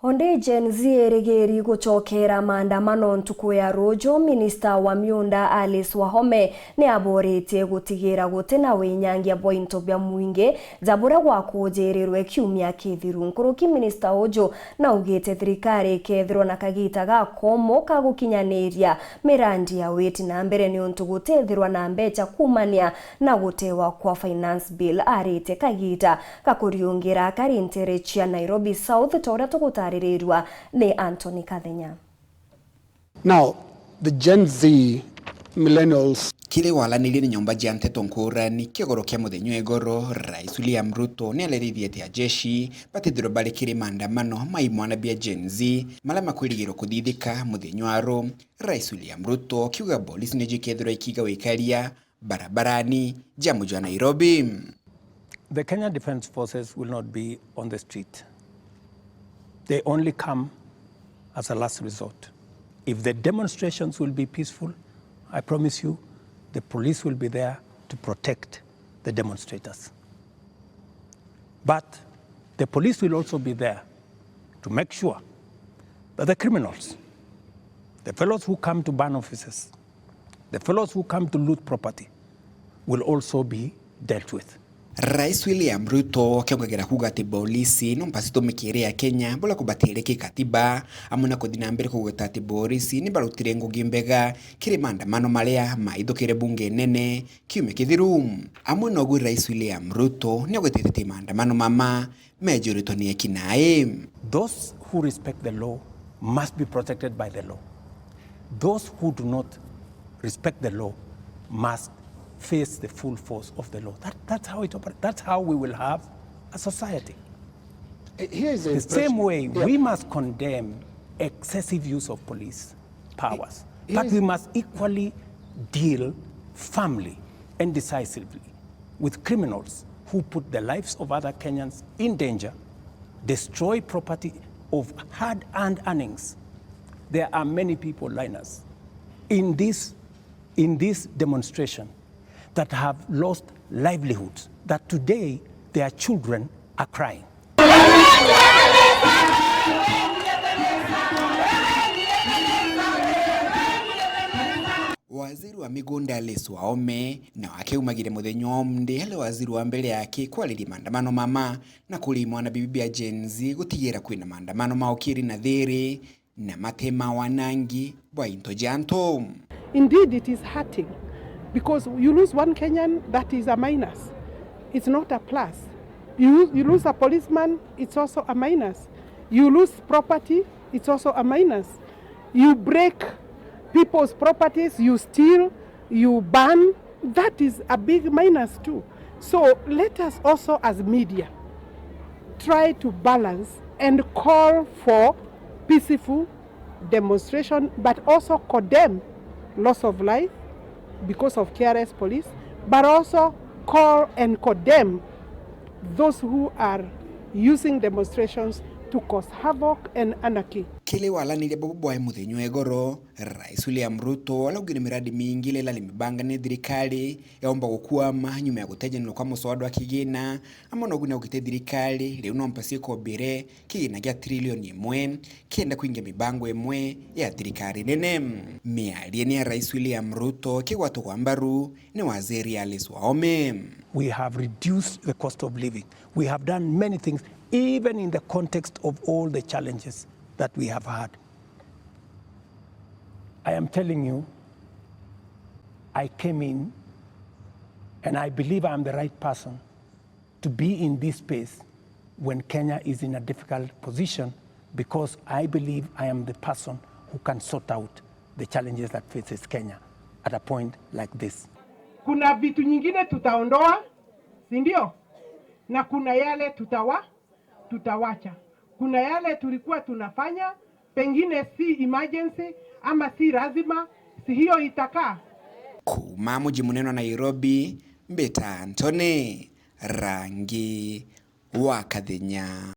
Onde Gen Z erigeri guchokera maandamano ntuku ya rojo. Minister wa MIUNDA Alice Wahome ni aboritie gutigira gutina winyangia bointo bya mwingi zabura gwa kujerirwe KIUMIA KITHIRU. Nkuruki minister ojo na augite thirikari kethirwo na kagita ga komo kagukinyaniria mirandi ya witi na mbere ni untu gutethirwa na MBECA kumania na gutewa kwa finance bill. ARITIE kagita kakuriungira kari NTEERE chia Nairobi South tora tuguta ne Anthony Kadhenya. Now, the Gen Z millennials kile wala nili nyomba jante tonkura ni kigoro kia muthenyo egoro Rais William Ruto ni alerithia jeshi batithiro balikire maandamano maimwana bia Gen Z mala makwirigiro kuthithika muthenyo aro. Rais William Ruto kiuga polisi ni jikethiro ikiga wikaria barabarani jamu jwa Nairobi. The Kenya Defence Forces will not be on the street. They only come as a last resort. If the demonstrations will be peaceful, I promise you, the police will be there to protect the demonstrators. But the police will also be there to make sure that the criminals, the fellows who come to burn offices, the fellows who come to loot property, will also be dealt with. Rais William Ruto kiongera kuga ati polisi no mpasito mikire ya Kenya bola kubatire kikatiba amuna kuthina mbere kugweta ati polisi ni barutire ngugi mbega kire maandamano maria maithukire bunge nene KIUMIA KITHIRU. Amuna ogu Rais William Ruto ni ogwetete maandamano mama mejorito ni ekinae. Those who respect the law must be protected by the law. Those who do not respect the law must face the full force of the law. That's how it operates. That's how we will have a society. Here's the same way we must condemn excessive use of police powers, but we must equally deal firmly and decisively with criminals who put the lives of other Kenyans in danger, destroy property of hard-earned earnings. There are many people, Linus, in this demonstration that have lost livelihoods, that today their children are crying. Waziri wa migunda Alice Wahome na wakeumagire muthenyo omde hele waziri wa mbele yake kwaliri maandamano mama na kuli mwana bibi ya Gen Z gutigira kwina maandamano maokiri na THIIRI na matema wanangi bwa into janto. Indeed, it is hurting. Because you lose one Kenyan, that is a minus. It's not a plus. You lose a policeman, it's also a minus. You lose property, it's also a minus. You break people's properties, you steal, you burn, that is a big minus too. So let us also as media try to balance and call for peaceful demonstration, but also condemn loss of life because of careless police, but also call and condemn those who are using demonstrations to cause havoc and anarchy. Kile wala nile bobo muthenyo egoro Rais William Ruto wala ugini miradi mingi lela limibanga ne thirikari yaomba gukwama nyuma ya gutejanirwo kwa muswada wa kigina amona oguna ugite thirikari leo no mpasie ko bere kigina gya trilioni 1 kienda kuingia mibango emwe ya thirikari nene. Mialie ni Rais William Ruto kigwato kwa mbaru ni waziri Alice Wahome. We have reduced the cost of living. We have done many things, even in the context of all the challenges that we have had. I am telling you, I came in and I believe I am the right person to be in this space when Kenya is in a difficult position, because I believe I am the person who can sort out the challenges that faces Kenya at a point like this. Kuna vitu nyingine tutaondoa, si ndio? Na kuna yale tutawacha. Kuna yale tulikuwa tunafanya, pengine si emergency ama si lazima, si hiyo itakaa. Kuma mji muneno Nairobi, Mbeta Anthony, rangi wa Kadhenya.